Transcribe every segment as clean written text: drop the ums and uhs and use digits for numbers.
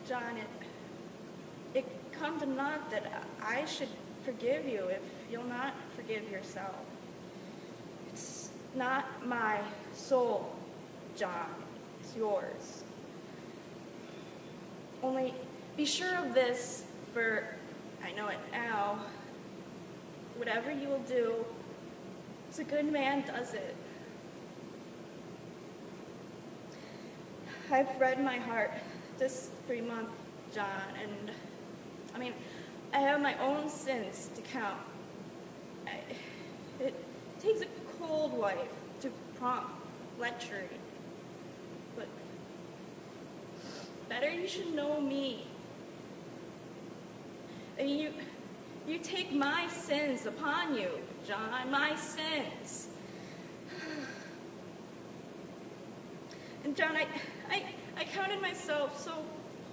John, it come to naught that I should forgive you if you'll not forgive yourself. It's not my soul, John. It's yours. Only be sure of this, for I know it now. Whatever you will do, as a good man does it. I've read my heart this 3 month, John, and I have my own sins to count. It takes a cold wife to prompt lechery, but better you should know me. And you take my sins upon you, John, my sins. And John, I counted myself so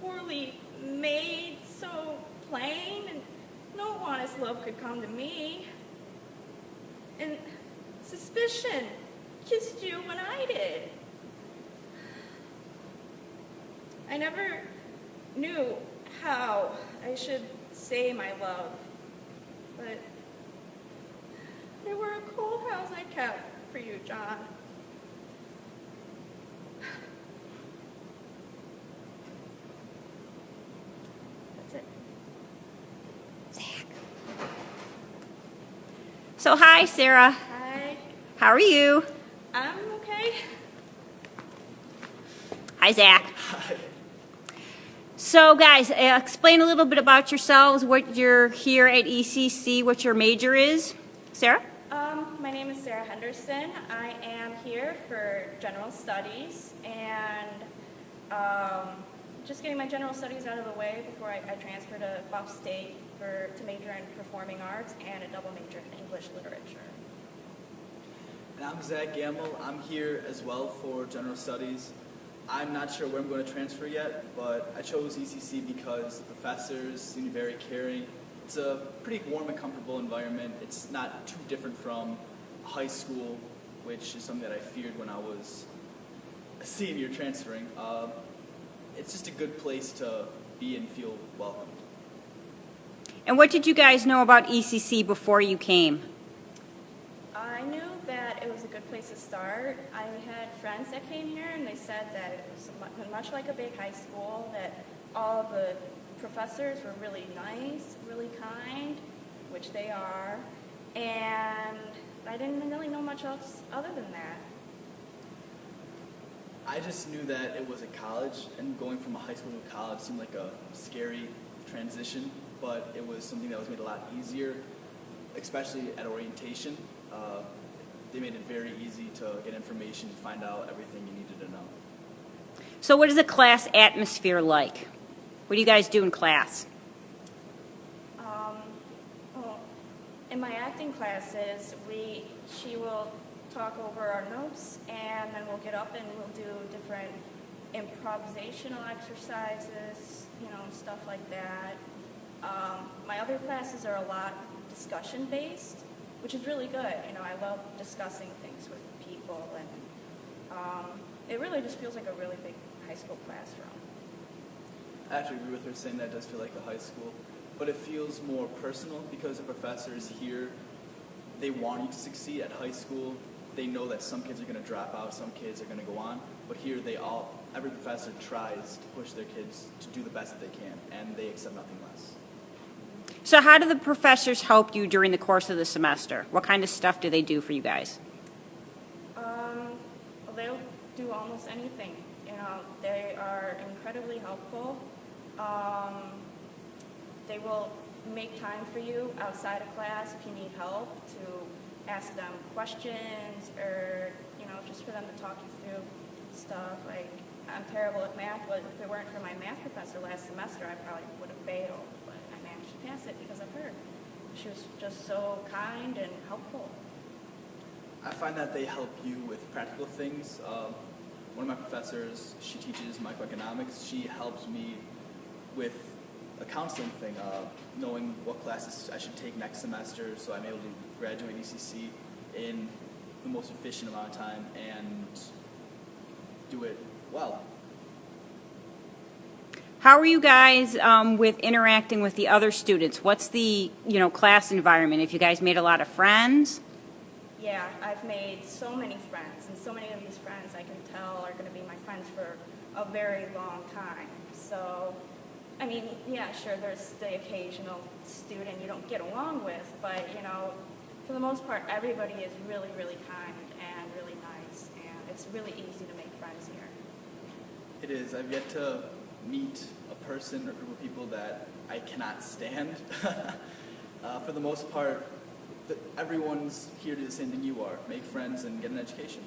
poorly made, so plain, and no honest love could come to me. And suspicion kissed you when I did. I never knew how I should say my love, but there were a cold house I kept for you, John. That's it. Zach. So hi, Sarah. Hi. How are you? I'm okay. Hi, Zach. Hi. So guys, explain a little bit about yourselves, what you're here at ECC, what your major is. Sarah? My name is Sarah Henderson. I am here for general studies and just getting my general studies out of the way before I transfer to Buff State to major in performing arts and a double major in English literature. And I'm Zach Gammel. I'm here as well for general studies. I'm not sure where I'm going to transfer yet, but I chose ECC because the professors seem very caring. It's a pretty warm and comfortable environment. It's not too different from high school, which is something that I feared when I was a senior transferring. It's just a good place to be and feel welcomed. And what did you guys know about ECC before you came? I knew that it was a good place to start. I had friends that came here and they said that it was much like a big high school, that all the professors were really nice, really kind, which they are, and I didn't really know much else other than that. I just knew that it was a college, and going from a high school to a college seemed like a scary transition, but it was something that was made a lot easier, especially at orientation. They made it very easy to get information and find out everything you needed to know. So what is the class atmosphere like? What do you guys do in class? Well, in my acting classes, she will talk over our notes, and then we'll get up and we'll do different improvisational exercises, stuff like that. My other classes are a lot discussion-based, which is really good. I love discussing things with people, and it really just feels like a really big high school classroom. I actually agree with her saying that it does feel like a high school, but it feels more personal because the professors here, they want you to succeed. At high school, they know that some kids are going to drop out, some kids are going to go on, but here every professor tries to push their kids to do the best that they can, and they accept nothing less. So how do the professors help you during the course of the semester? What kind of stuff do they do for you guys? Well, they'll do almost anything. They are incredibly helpful. They will make time for you outside of class if you need help to ask them questions or, just for them to talk you through stuff. Like, I'm terrible at math, but if it weren't for my math professor last semester, I probably would have failed. But I managed to pass it because of her. She was just so kind and helpful. I find that they help you with practical things. One of my professors, she teaches microeconomics. She helps me with a counseling thing, knowing what classes I should take next semester so I'm able to graduate ECC in the most efficient amount of time and do it well. How are you guys with interacting with the other students? What's the, class environment? Have you guys made a lot of friends? Yeah, I've made so many friends, and so many of these friends I can tell are going to be my friends for a very long time. So, I mean, yeah, sure, there's the occasional student you don't get along with, but, for the most part, everybody is really, really kind and really nice, and it's really easy to make friends here. It is. I've yet to meet a person or group of people that I cannot stand. For the most part, everyone's here to do the same thing you are, make friends and get an education.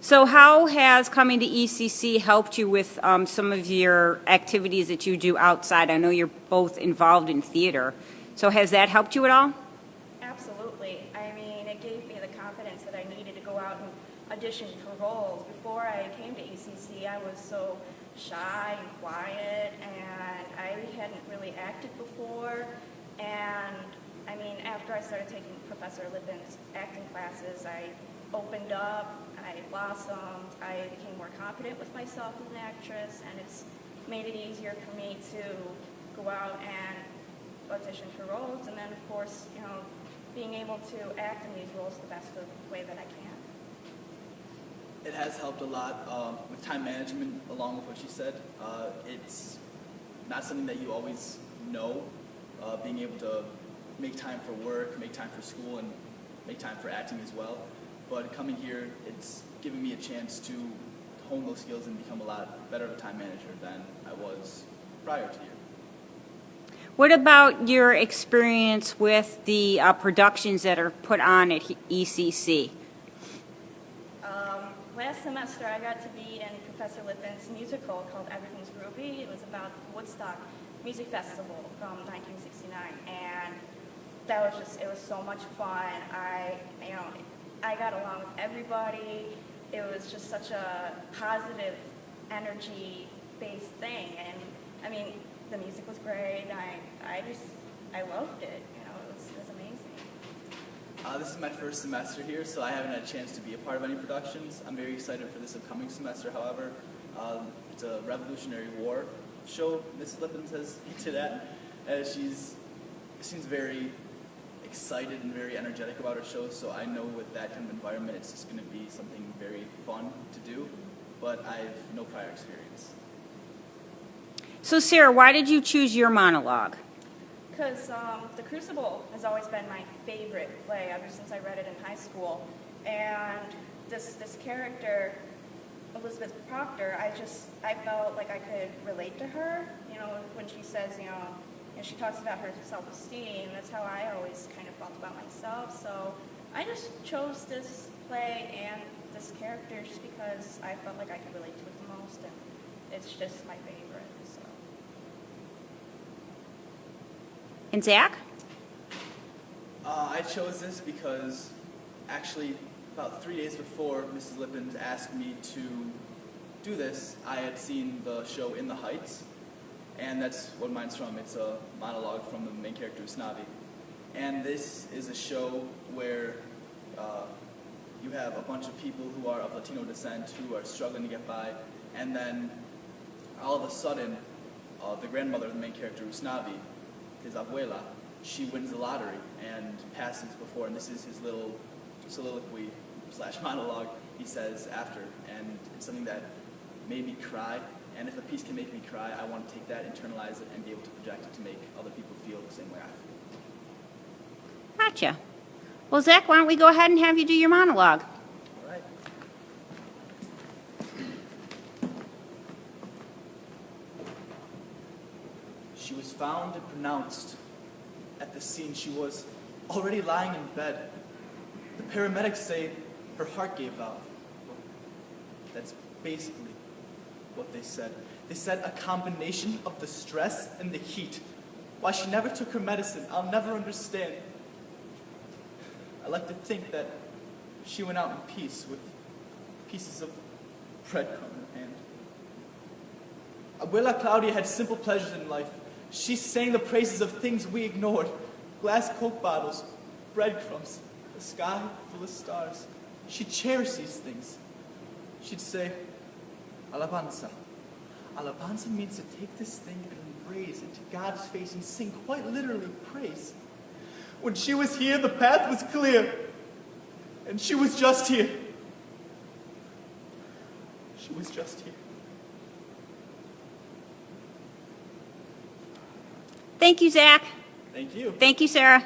So how has coming to ECC helped you with some of your activities that you do outside? I know you're both involved in theater. So has that helped you at all? Absolutely. I mean, it gave me the confidence that I needed to go out and audition for roles. Before I came to ECC, I was so shy and quiet, and I hadn't really acted before. And I mean, after I started taking Professor Lippin's acting classes, I opened up, I blossomed, I became more confident with myself as an actress, and it's made it easier for me to go out and audition for roles, and then of course, being able to act in these roles the best way that I can. It has helped a lot with time management, along with what she said. It's not something that you always know, being able to make time for work, make time for school, and make time for acting as well. But coming here, it's given me a chance to hone those skills and become a lot better of a time manager than I was prior to here. What about your experience with the productions that are put on at ECC? Last semester, I got to be in Professor Lippin's musical called Everything's Groovy. It was about Woodstock Music Festival from 1969, and that was it was so much fun. I got along with everybody. It was just such a positive, energy-based thing, and I mean, the music was great. I loved it. It was amazing. This is my first semester here, so I haven't had a chance to be a part of any productions. I'm very excited for this upcoming semester, however. It's a Revolutionary War show Mrs. Lippin has hinted at. She seems very excited and very energetic about her show, so I know with that kind of environment it's just going to be something very fun to do, but I have no prior experience. So Sarah, why did you choose your monologue? Because The Crucible has always been my favorite play ever since I read it in high school. And this character, Elizabeth Proctor, I felt like I could relate to her. When she says, she talks about her self-esteem. That's how I always kind of felt about myself. So I just chose this play and this character just because I felt like I could relate to it the most, and it's just my favorite. So. And Zach? I chose this because actually about 3 days before Mrs. Lippin asked me to do this, I had seen the show In the Heights, and that's what mine's from. It's a monologue from the main character, Usnavi. And this is a show where you have a bunch of people who are of Latino descent who are struggling to get by, and then all of a sudden, the grandmother of the main character, Usnavi, his abuela, she wins the lottery and passes before, and this is his little soliloquy / monologue he says after, and it's something that made me cry, and if a piece can make me cry, I want to take that, internalize it, and be able to project it to make other people feel the same way I feel. Gotcha. Well, Zach, why don't we go ahead and have you do your monologue? All right. She was found and pronounced. At the scene, she was already lying in bed. The paramedics say her heart gave out. That's basically what they said. They said a combination of the stress and the heat. Why she never took her medicine, I'll never understand. I like to think that she went out in peace with pieces of breadcrumb in her hand. Abuela Claudia had simple pleasures in life. She sang the praises of things we ignored. Glass Coke bottles, breadcrumbs, the sky full of stars. She cherished these things. She'd say, alabanza, Alabanza means to take this thing and raise it to God's face and sing quite literally praise. When she was here, the path was clear, and she was just here. She was just here. Thank you, Zach. Thank you. Thank you, Sarah.